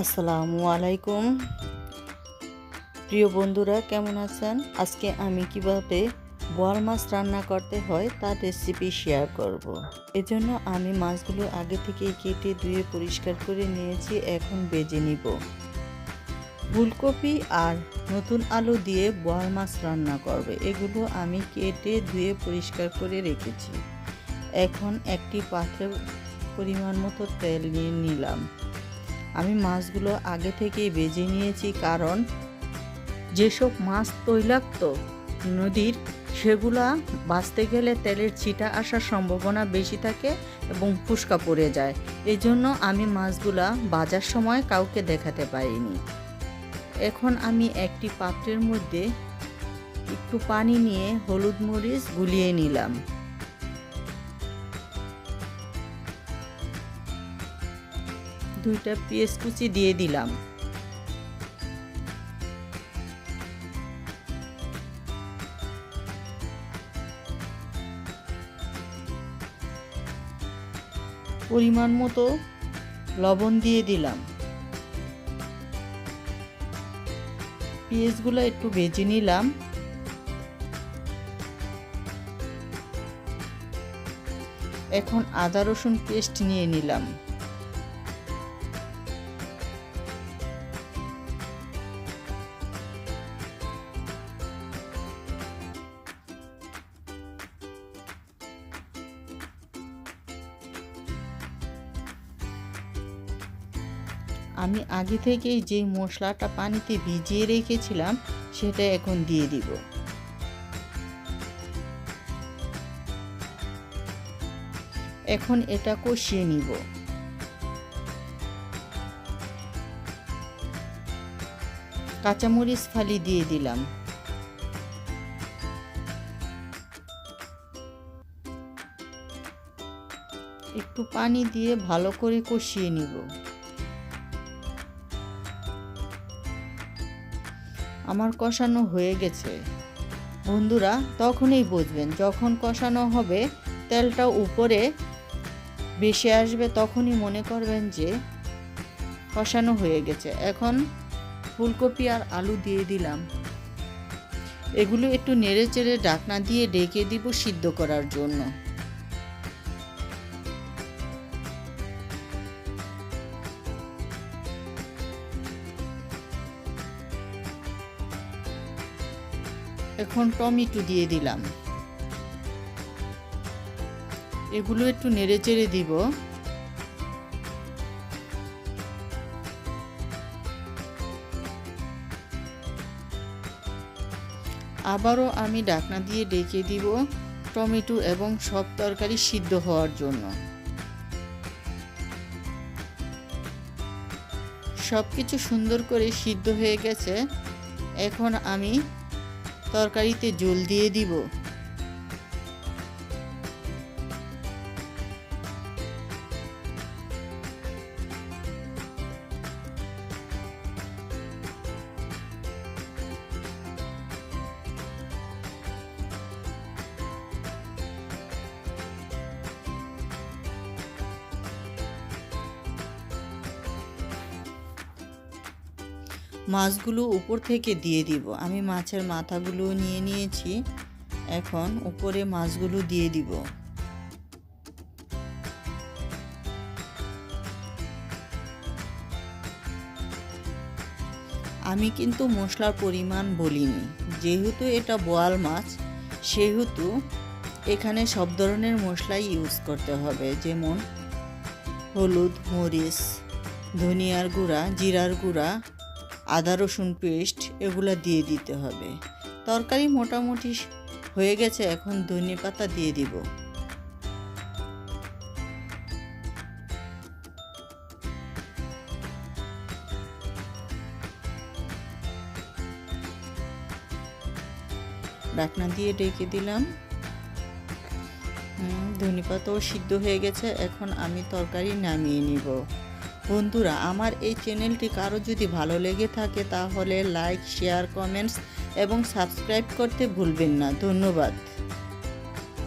আসসালামু আলাইকুম প্রিয় বন্ধুরা, কেমন আছেন? আজকে আমি কিভাবে বোয়াল মাছ রান্না করতে হয় তার রেসিপি শেয়ার করব। এজন্য আমি মাছগুলো আগে থেকে কেটে ধুয়ে পরিষ্কার করে নিয়েছি। এখন ভেজে নিব। ফুলকপি আর নতুন আলু দিয়ে বোয়াল মাছ রান্না করবে। এগুলো আমি কেটে ধুয়ে পরিষ্কার করে রেখেছি। এখন একটি পাত্রে পরিমাণ মতো তেল নিয়ে নিলাম। আমি মাছগুলো আগে থেকেই ভেজে নিয়েছি, কারণ যেসব মাছ তৈলাক্ত নদীর সেগুলা ভাজতে গেলে তেলের ছিটা আসার সম্ভাবনা বেশি থাকে এবং ফুসকা পড়ে যায়। এই জন্য আমি মাছগুলা ভাজার সময় কাউকে দেখাতে পারিনি। এখন আমি একটি পাত্রের মধ্যে একটু পানি নিয়ে হলুদ মরিচ গুলিয়ে নিলাম। দুইটা পেঁয়াজ কুচি দিয়ে দিলাম। পরিমাণ মতো লবণ দিয়ে দিলাম। পেঁয়াজগুলো একটু ভেজে নিলাম। এখন আদা রসুন পেস্ট নিয়ে নিলাম। আমি আগে থেকেই যে মশলাটা পানিতে ভিজিয়ে রেখেছিলাম সেটা এখন দিয়ে দিব। এখন এটা কষিয়ে নিব। কাঁচামরিচ ফালি দিয়ে দিলাম। একটু পানি দিয়ে ভালো করে কষিয়ে নিব। আমার কষানো হয়ে গেছে। বন্ধুরা, তখনই বুঝবেন যখন কষানো হবে তেলটা উপরে ভেসে আসবে, তখনই মনে করবেন যে কষানো হয়ে গেছে। এখন ফুলকপি আর আলু দিয়ে দিলাম। এগুলো একটু নেড়ে চেড়ে ঢাকনা দিয়ে ঢেকে দিব সিদ্ধ করার জন্য। এখন টমেটো দিয়ে দিলাম। এগুলো একটু নেড়ে চেড়ে দিব। আবারও আমি ঢাকনা দিয়ে ঢেকে দিব টমেটো এবং সব তরকারি সিদ্ধ হওয়ার জন্য। সব কিছু সুন্দর করে সিদ্ধ হয়ে গেছে। এখন আমি তরকারিতে জল দিয়ে দিব। মাছগুলো উপর থেকে দিয়ে দিব। আমি মাছের মাথাগুলো নিয়ে নিয়েছি। এখন উপরে মাছগুলো দিয়ে দিব। আমি কিন্তু মশলার পরিমাণ বলিনি, যেহেতু এটা বোয়াল মাছ সেহেতু এখানে সব ধরনের মশলাই ইউজ করতে হবে, যেমন হলুদ, মরিচ, ধনিয়ার গুঁড়া, জিরার গুঁড়া, আদা রসুন পেস্ট এগুলো দিয়ে দিতে হবে। তরকারি মোটামুটি হয়ে গেছে। এখন ধনে পাতা দিয়ে দিব। ঢাকনা দিয়ে ঢেকে দিলাম। ধনে পাতাও সিদ্ধ হয়ে গেছে। এখন আমি তরকারি নামিয়ে নিব। বন্ধুরা, আমার এই চ্যানেলটি কারো যদি ভালো লেগে থাকে তাহলে লাইক, শেয়ার, কমেন্টস এবং সাবস্ক্রাইব করতে ভুলবেন না। ধন্যবাদ।